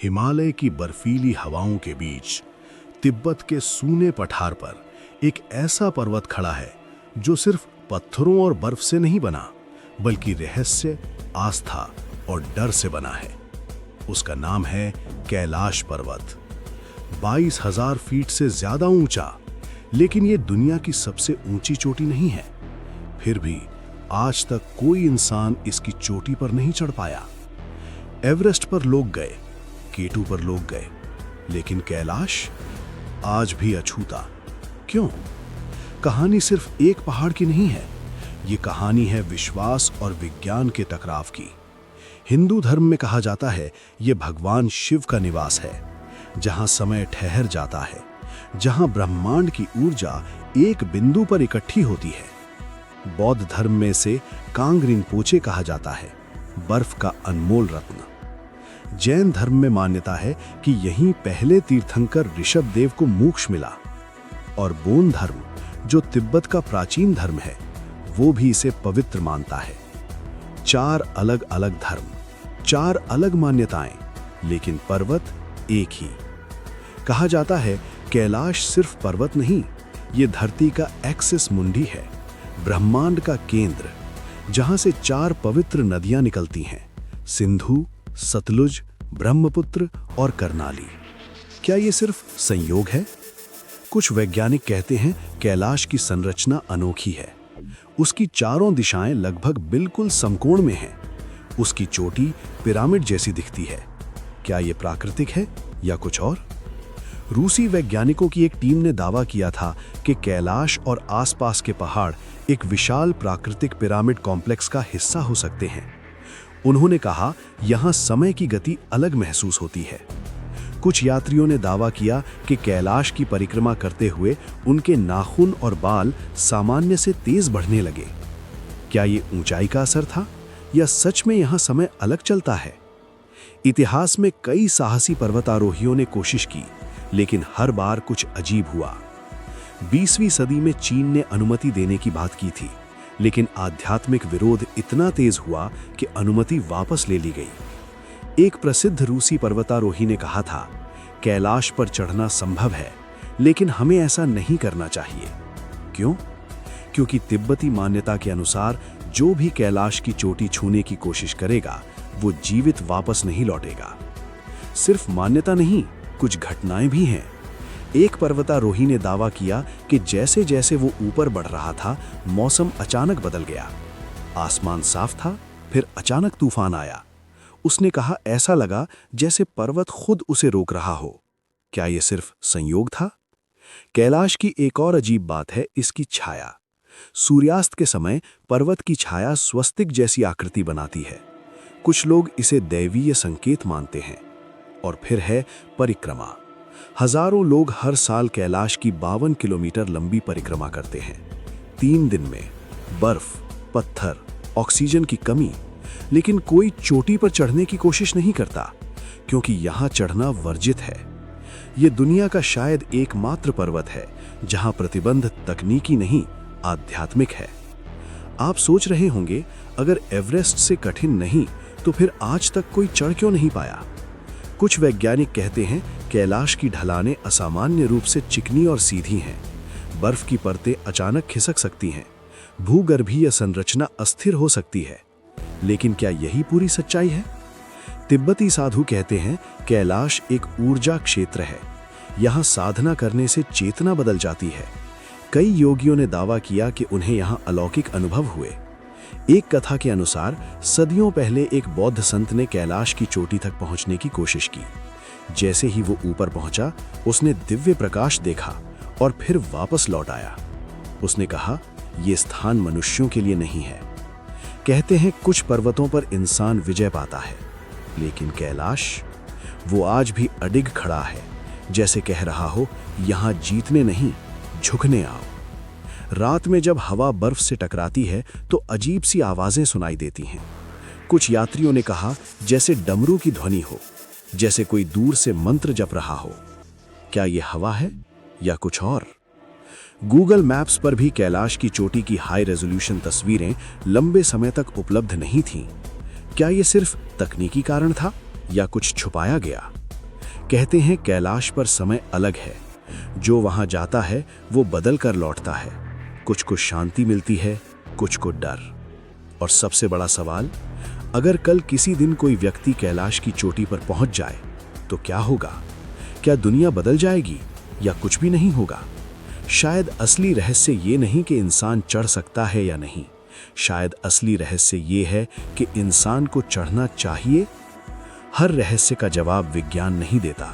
हिमालय की बर्फीली हवाओं के बीच तिब्बत के सूने पठार पर एक ऐसा पर्वत खड़ा है जो सिर्फ पत्थरों और बर्फ से नहीं बना, बल्कि रहस्य, आस्था और डर से बना है। उसका नाम है कैलाश पर्वत। 22,000 फीट से ज्यादा ऊंचा, लेकिन यह दुनिया की सबसे ऊंची चोटी नहीं है। फिर भी आज तक कोई इंसान इसकी चोटी पर नहीं चढ़ पाया। एवरेस्ट पर लोग गए, K2 पर लोग गए, लेकिन कैलाश आज भी अछूता। क्यों? कहानी सिर्फ एक पहाड़ की नहीं है, ये कहानी है विश्वास और विज्ञान के टकराव की। हिंदू धर्म में कहा जाता है ये भगवान शिव का निवास है, जहां समय ठहर जाता है, जहां ब्रह्मांड की ऊर्जा एक बिंदु पर इकट्ठी होती है। बौद्ध धर्म में से कांग रिनपोचे कहा जाता है, बर्फ का अनमोल रत्न। जैन धर्म में मान्यता है कि यहीं पहले तीर्थंकर ऋषभदेव को मोक्ष मिला। और बोन धर्म, जो तिब्बत का प्राचीन धर्म है, वो भी इसे पवित्र मानता है। 4 अलग अलग धर्म, 4 अलग मान्यताएं, लेकिन पर्वत एक ही। कहा जाता है कैलाश सिर्फ पर्वत नहीं, ये धरती का एक्सिस मुंडी है, ब्रह्मांड का केंद्र, जहां से 4 पवित्र नदियां निकलती हैं, सिंधु, सतलुज, ब्रह्मपुत्र और करनाली। क्या ये सिर्फ संयोग है? कुछ वैज्ञानिक कहते हैं कैलाश की संरचना अनोखी है। उसकी चारों दिशाएं लगभग बिल्कुल समकोण में हैं। उसकी चोटी पिरामिड जैसी दिखती है। क्या ये प्राकृतिक है या कुछ और? रूसी वैज्ञानिकों की एक टीम ने दावा किया था कि कैलाश और आसपास के पहाड़ एक विशाल प्राकृतिक पिरामिड कॉम्प्लेक्स का हिस्सा हो सकते हैं। उन्होंने कहा, यहां समय की गति अलग महसूस होती है। कुछ यात्रियों ने दावा किया कि कैलाश की परिक्रमा करते हुए उनके नाखून और बाल सामान्य से तेज बढ़ने लगे। क्या ये ऊंचाई का असर था या सच में यहां समय अलग चलता है? इतिहास में कई साहसी पर्वतारोहियों ने कोशिश की, लेकिन हर बार कुछ अजीब हुआ। 20वीं सदी में चीन ने अनुमति देने की बात की थी, लेकिन आध्यात्मिक विरोध इतना तेज हुआ कि अनुमति वापस ले ली गई। एक प्रसिद्ध रूसी पर्वतारोही ने कहा था, कैलाश पर चढ़ना संभव है, लेकिन हमें ऐसा नहीं करना चाहिए। क्यों? क्योंकि तिब्बती मान्यता के अनुसार जो भी कैलाश की चोटी छूने की कोशिश करेगा, वो जीवित वापस नहीं लौटेगा। सिर्फ मान्यता नहीं, कुछ घटनाएं भी हैं। एक पर्वतारोही ने दावा किया कि जैसे जैसे वो ऊपर बढ़ रहा था, मौसम अचानक बदल गया। आसमान साफ था, फिर अचानक तूफान आया। उसने कहा, ऐसा लगा जैसे पर्वत खुद उसे रोक रहा हो। क्या यह सिर्फ संयोग था? कैलाश की एक और अजीब बात है इसकी छाया। सूर्यास्त के समय पर्वत की छाया स्वस्तिक जैसी आकृति बनाती है। कुछ लोग इसे दैवीय संकेत मानते हैं। और फिर है परिक्रमा। हजारों लोग हर साल कैलाश की 52 किलोमीटर लंबी परिक्रमा करते हैं। 3 दिन में बर्फ, पत्थर, ऑक्सीजन की कमी, लेकिन कोई चोटी पर चढ़ने की कोशिश नहीं करता, क्योंकि यहां चढ़ना वर्जित है। यह दुनिया का शायद एकमात्र पर्वत है जहां प्रतिबंध तकनीकी नहीं, आध्यात्मिक है। आप सोच रहे होंगे, अगर एवरेस्ट से कठिन नहीं तो फिर आज तक कोई चढ़ क्यों नहीं पाया? कुछ वैज्ञानिक कहते हैं कैलाश की ढलानें असामान्य रूप से चिकनी और सीधी हैं। बर्फ की परतें अचानक खिसक सकती हैं, भूगर्भीय संरचना अस्थिर हो सकती है। लेकिन क्या यही पूरी सच्चाई है? तिब्बती साधु कहते हैं कैलाश एक ऊर्जा क्षेत्र है। यहां साधना करने से चेतना बदल जाती है। कई योगियों ने दावा किया कि उन्हें यहां अलौकिक अनुभव हुए। एक कथा के अनुसार सदियों पहले एक बौद्ध संत ने कैलाश की चोटी तक पहुंचने की कोशिश की। जैसे ही वो ऊपर पहुंचा, उसने दिव्य प्रकाश देखा और फिर वापस लौट आया। उसने कहा, यह स्थान मनुष्यों के लिए नहीं है। कहते हैं कुछ पर्वतों पर इंसान विजय पाता है, लेकिन कैलाश, वो आज भी अडिग खड़ा है, जैसे कह रहा हो, यहां जीतने नहीं, झुकने आओ। रात में जब हवा बर्फ से टकराती है तो अजीब सी आवाजें सुनाई देती हैं। कुछ यात्रियों ने कहा जैसे डमरू की ध्वनि हो, जैसे कोई दूर से मंत्र जप रहा हो। क्या यह हवा है या कुछ और? गूगल मैप्स पर भी कैलाश की चोटी की हाई रेजोल्यूशन तस्वीरें लंबे समय तक उपलब्ध नहीं थीं। क्या यह सिर्फ तकनीकी कारण था या कुछ छुपाया गया? कहते हैं कैलाश पर समय अलग है, जो वहां जाता है वो बदल कर लौटता है। कुछ को शांति मिलती है, कुछ को डर। और सबसे बड़ा सवाल, अगर कल किसी दिन कोई व्यक्ति कैलाश की चोटी पर पहुंच जाए तो क्या होगा? क्या दुनिया बदल जाएगी या कुछ भी नहीं होगा? शायद असली रहस्य ये नहीं कि इंसान चढ़ सकता है या नहीं, शायद असली रहस्य ये है कि इंसान को चढ़ना चाहिए। हर रहस्य का जवाब विज्ञान नहीं देता,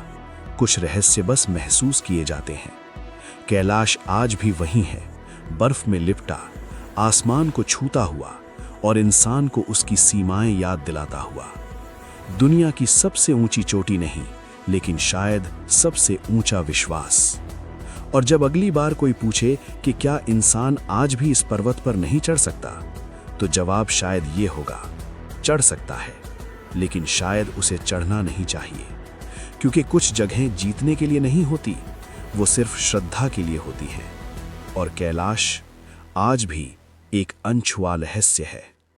कुछ रहस्य बस महसूस किए जाते हैं। कैलाश आज भी वही है, बर्फ में लिपटा, आसमान को छूता हुआ और इंसान को उसकी सीमाएं याद दिलाता हुआ। दुनिया की सबसे ऊंची चोटी नहीं, लेकिन शायद सबसे ऊंचा विश्वास। और जब अगली बार कोई पूछे कि क्या इंसान आज भी इस पर्वत पर नहीं चढ़ सकता, तो जवाब शायद ये होगा, चढ़ सकता है, लेकिन शायद उसे चढ़ना नहीं चाहिए। क्योंकि कुछ जगहें जीतने के लिए नहीं होती, वो सिर्फ श्रद्धा के लिए होती हैं। और कैलाश आज भी एक अनछुआ रहस्य है।